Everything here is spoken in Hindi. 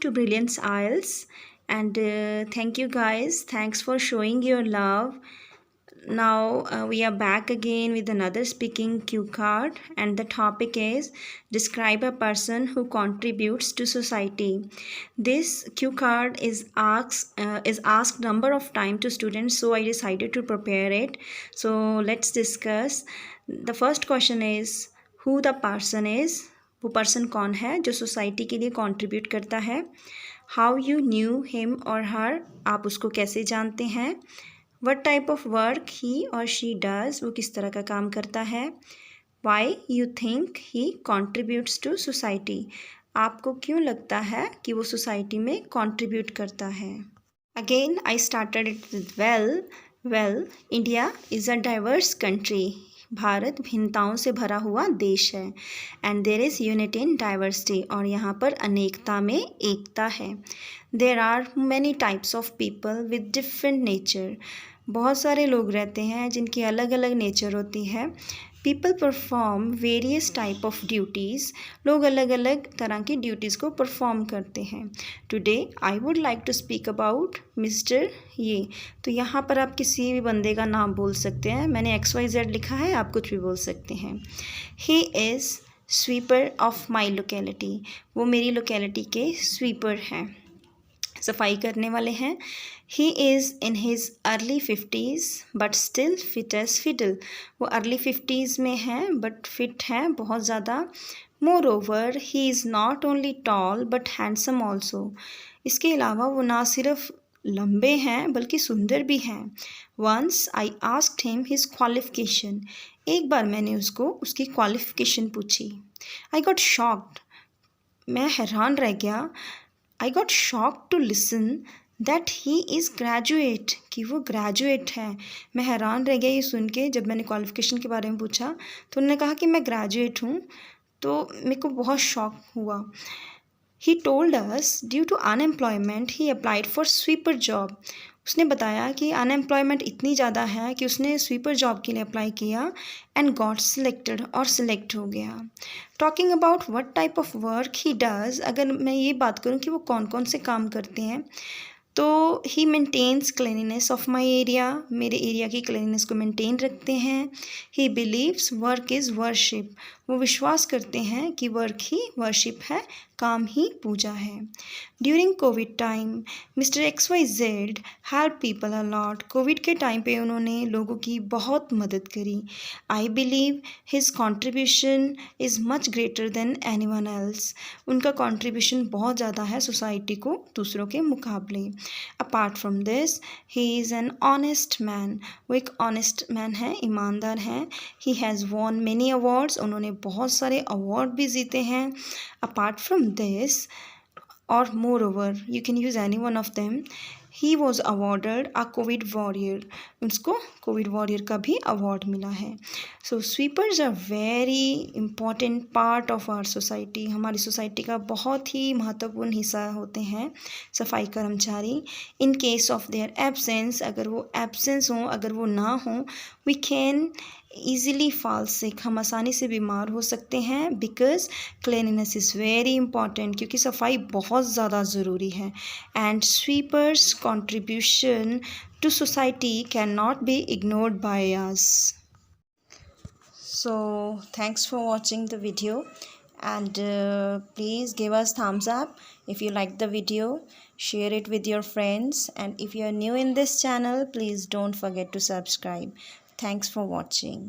to Brilliance IELTS, and thank you guys. Thanks for showing your love. Now we are back again with another speaking cue card, and the topic is describe a person who contributes to society. This cue card is asked number of time to students, so I decided to prepare it. So let's discuss. The first question is who the person is. वो पर्सन कौन है जो सोसाइटी के लिए कंट्रीब्यूट करता है. हाउ यू न्यू हिम और हर, आप उसको कैसे जानते हैं. वट टाइप ऑफ वर्क ही और शी डज, वो किस तरह का काम करता है. Why you think he contributes to society, आपको क्यों लगता है कि वो सोसाइटी में कंट्रीब्यूट करता है. Again I started it with well India is a diverse country. Bharat भिन्नताओं से भरा हुआ देश है. And there is unity in diversity, और यहाँ पर अनेकता में एकता है. There are many types of people with different nature, बहुत सारे लोग रहते हैं जिनकी अलग अलग नेचर होती है. People perform various type of duties, लोग अलग अलग तरह की ड्यूटीज़ को परफॉर्म करते हैं. Today I would like to speak about mister ये. तो यहाँ पर आप किसी भी बंदे का नाम बोल सकते हैं. मैंने XYZ लिखा है, आप कुछ भी बोल सकते हैं. He is sweeper of my locality, वो मेरी लोकेलिटी के स्वीपर हैं, सफाई करने वाले हैं. He is in his early 50s but still fit as fiddle, वो अर्ली 50s में हैं बट फिट हैं बहुत ज़्यादा. Moreover he is not only tall but handsome also, इसके अलावा वो ना सिर्फ लंबे हैं बल्कि सुंदर भी हैं. Once I asked him his qualification, एक बार मैंने उसको उसकी क्वालिफिकेशन पूछी. आई गॉट शॉक्ड, मैं हैरान रह गया. I got shocked to listen that he is graduate, कि वो ग्रेजुएट है. मैं हैरान रह गया ये सुन के. जब मैंने क्वालिफ़िकेशन के बारे में पूछा तो उन्होंने कहा कि मैं ग्रेजुएट हूँ, तो मेरे को बहुत शॉक हुआ. He told us due to unemployment he applied for sweeper job. उसने बताया कि अनएम्प्लॉयमेंट इतनी ज़्यादा है कि उसने स्वीपर जॉब के लिए अप्लाई किया एंड गॉट सिलेक्टेड, और सिलेक्ट हो गया. Talking about what type of work he does, अगर मैं ये बात करूँ कि वो कौन कौन से काम करते हैं, तो he maintains cleanliness of my area, मेरे एरिया की क्लिनिनेस को मेंटेन रखते हैं. He believes work is worship, वो विश्वास करते हैं कि वर्क ही वर्शिप है, काम ही पूजा है. During Covid time mister XYZ help people a lot, Covid के टाइम पे उन्होंने लोगों की बहुत मदद करी. I believe his contribution is much greater than any one else, उनका कॉन्ट्रीब्यूशन बहुत ज़्यादा है सोसाइटी को दूसरों के मुकाबले. Apart from this he is an honest man, वो एक ऑनेस्ट मैन है, ईमानदार हैं. He has won many awards, उन्होंने बहुत सारे अवार्ड भी जीते हैं. Apart from this or moreover, you can use any one of them, he was awarded a Covid warrior, उसको कोविड वॉरियर का भी अवार्ड मिला है. So sweepers are very important part of our society, हमारी सोसाइटी का बहुत ही महत्वपूर्ण हिस्सा होते हैं सफाई कर्मचारी. In case of their absence, अगर वो एब्सेंस हों, अगर वो ना हों, we can easily fall sick, हम आसानी से बीमार हो सकते हैं. Because cleanliness is very important, क्योंकि सफाई बहुत ज़्यादा ज़रूरी है. And sweepers contribution to society cannot be ignored by us. So thanks for watching the video, and please give us thumbs up if you like the video. Share it with your friends, and if you are new in this channel, please don't forget to subscribe. Thanks for watching.